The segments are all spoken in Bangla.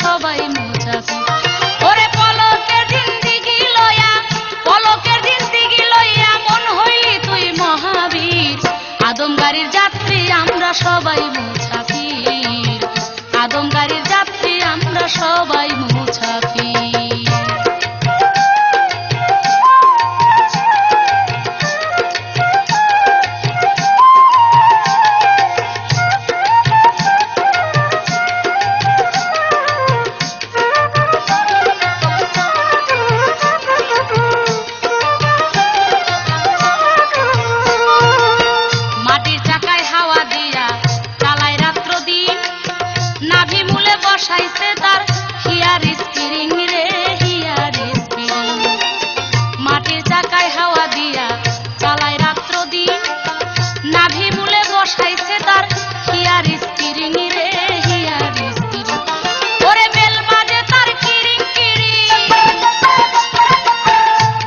সবাই মুসাফির। ওরে পলকের জিন্দেগি লয়া, পলকের জিন্দেগি লইয়া মন হইলি তুই মহাবীর। আদম গাড়ির যাত্রী আমরা সবাই মুসাফির, আদম গাড়ির যাত্রী আমরা সবাই মুসাফির। বসাইছে তার হিয়ার স্প্রিং রে, হিয়ার স্প্রিং। মাটির চাকায় হাওয়া দিয়া চালায় রাত্র দিন, নাভি মূলে বসাইছে তার হিয়ার স্প্রিং রে, হিয়ার স্প্রিং। ওরে বেল বাজে তার কিরিং কিরিং,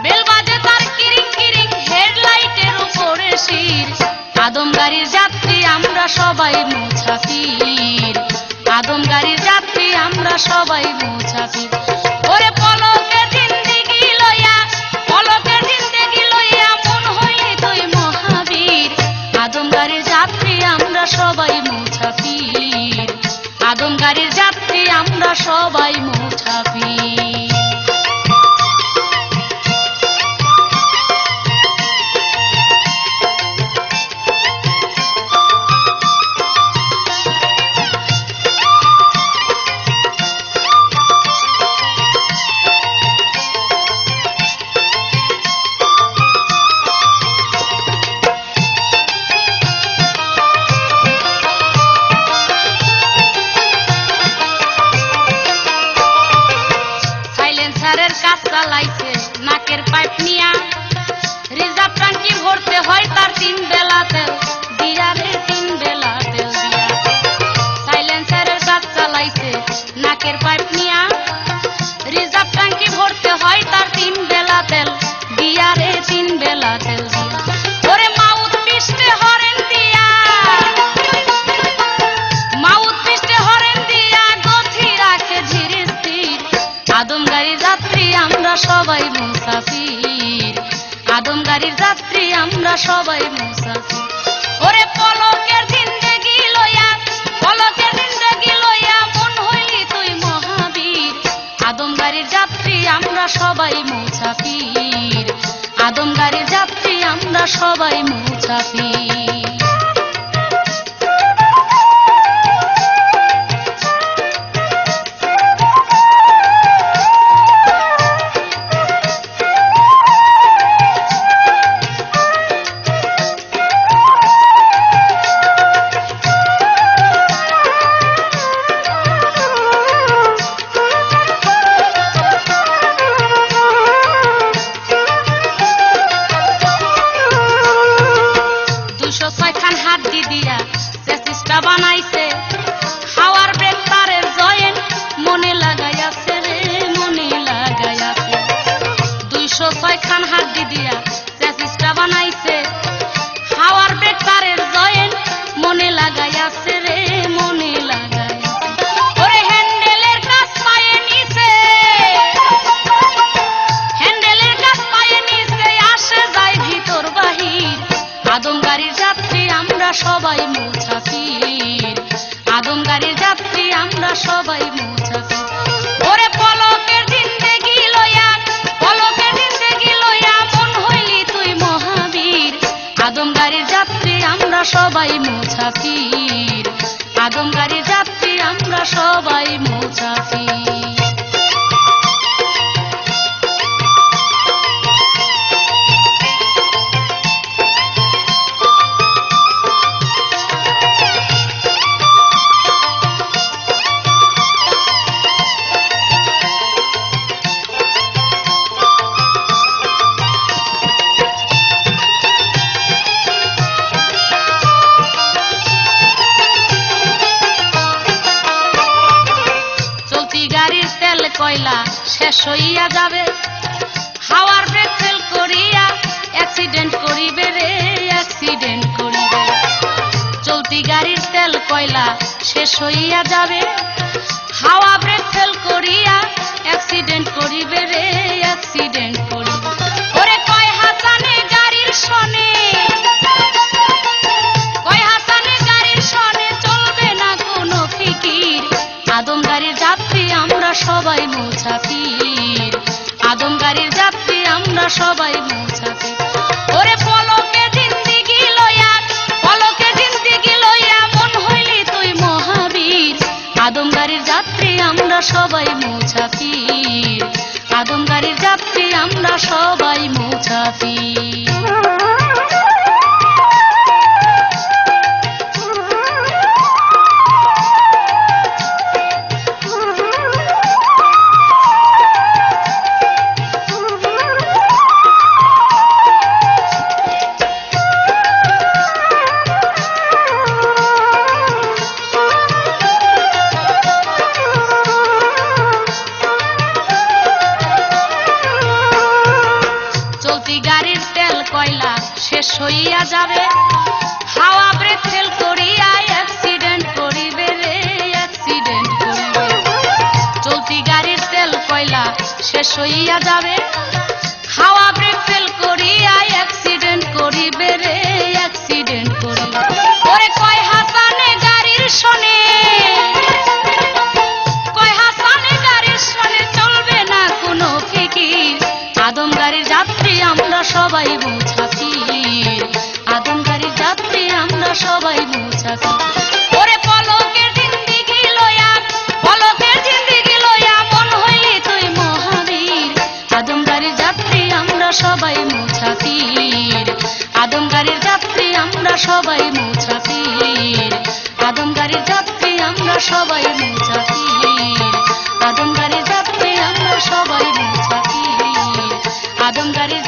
বেল বাজে তার কিরিং কিরিং, হেডলাইটের উপরে শির। আদম গাড়ির যাত্রী আমরা সবাই মুসাফির, আদম গাড়ির যাত্রী আমরা সবাই মুসাফির। ওরে পলকের জিন্দেগি লইয়া, পলকের জিন্দেগি লইয়া মন হইলি তুই মহাবীর। আদম গাড়ির যাত্রী আমরা সবাই মুসাফির, আদম গাড়ির যাত্রী আমরা সবাই মুসাফির। কাজ চালাইছে নাকের পাইপ নিয়া, রিজার্ভ ট্যাঙ্কি ভরতে হয় তার 3 বেলা তেল দিয়া রে, 3 বেলা তেল দিয়া। সাইলেন্সারের কাজ চালাইছে নাকের পাইপ নিয়া, রিজার্ভ ট্যাঙ্কি ভরতে হয় তার 3 বেলা তেল দিয়া রে, 3 বেলা তেল দিয়া। ওরে মাউথ পিস্টে হরেন দিয়া, মাউথ পিস্টে হরেন দিয়া গতি রাখে ধীর স্থির। আদম গাড়ির যাত্রী আমরা সবাই মুসাফির, আদম গাড়ির যাত্রী আমরা সবাই মুসাফির। ওরে পলকের জিন্দেগি লইয়া, পলকের জিন্দেগি লইয়া মন হইলি তুই মহাবীর। আদম গাড়ির যাত্রী আমরা সবাই মুসাফির, আদম গাড়ির যাত্রী আমরা সবাই মুসাফির। বানাইছে হাওয়ার ব্রেক তারের জয়েন্ট মনে লাগাইয়াছে রে, মনে লাগাইয়াছে। 206 খান হাড্ডি দিয়া চেসিসটা বানাইছে, হাওয়ার ব্রেক তারের জয়েন্ট মনে লাগাইয়াছে রে, মনে লাগাইয়াছে। ওরে হ্যান্ডেলের কাজ পায়ে নিছে, হ্যান্ডেলের কাজ পায়ে নিছে, আসে যায় ভিতর বাহির। আদম গাড়ির যাত্রী আমরা সবাই মুসাফির, আদম গাড়ির যাত্রী আমরা সবাই মুসাফির। ওরে পলকের জিন্দেগি লইয়া, পলকের জিন্দেগি লইয়া মন হইলি তুই মহাবীর। আদম গাড়ির যাত্রী আমরা সবাই মুসাফির, আদম গাড়ির যাত্রী আমরা সবাই মুসাফির। কয়লা শেষ হইয়া যাবে, হাওয়ার ব্রেক ফেল করিয়া অ্যাক্সিডেন্ট করিবে রে, অ্যাক্সিডেন্ট করিবে। চলতি গাড়ির তেল কয়লা শেষ হইয়া যাবে, হাওয়া ব্রেক যাত্রী আমরা সবাই মুসাফির, আদম গাড়ির যাত্রী আমরা সবাই মুসাফির। ওরে পলকে জিন্দিগি লইয়া, পলকে জিন্দিগি লইয়া মন হইলি তুই মহাবীর, আদম গাড়ির যাত্রী আমরা সবাই মুসাফির, আদম গাড়ির যাত্রী আমরা সবাই মুসাফির। শেষ হইয়া যাবে, হাওয়া ব্রেক ফেল করিয়া অ্যাক্সিডেন্ট করিবে রে, অ্যাক্সিডেন্ট করিবে। চলতি গাড়ির তেল কয়লা শেষ হইয়া যাবে, হাওয়া ব্রেক ফেল করিয়া অ্যাক্সিডেন্ট করিবে রে, অ্যাক্সিডেন্ট করিবে। ওরে কয় হাসানে গাড়ির শোনে, কয় হাসানে গাড়ির শোনে চলবে না কোনো ফিকির, আদম গাড়ির যাত্রী আমরা সবাই মুসাফির, আদম গাড়ির যাত্রী আমরা সবাই মুসাফির। ওরে পলকের জিন্দিগি লইয়া, পলকের জিন্দিগি লইয়া মন হইলি তুই মহাবীর, আদম গাড়ির যাত্রী আমরা সবাই মুসাফির, আদম গাড়ির যাত্রী আমরা সবাই মুসাফির, আদম গাড়ির যাত্রী আমরা সবাই মুসাফির, আদম গাড়ির যাত্রী আমরা সবাই মুসাফির, আদম গাড়ির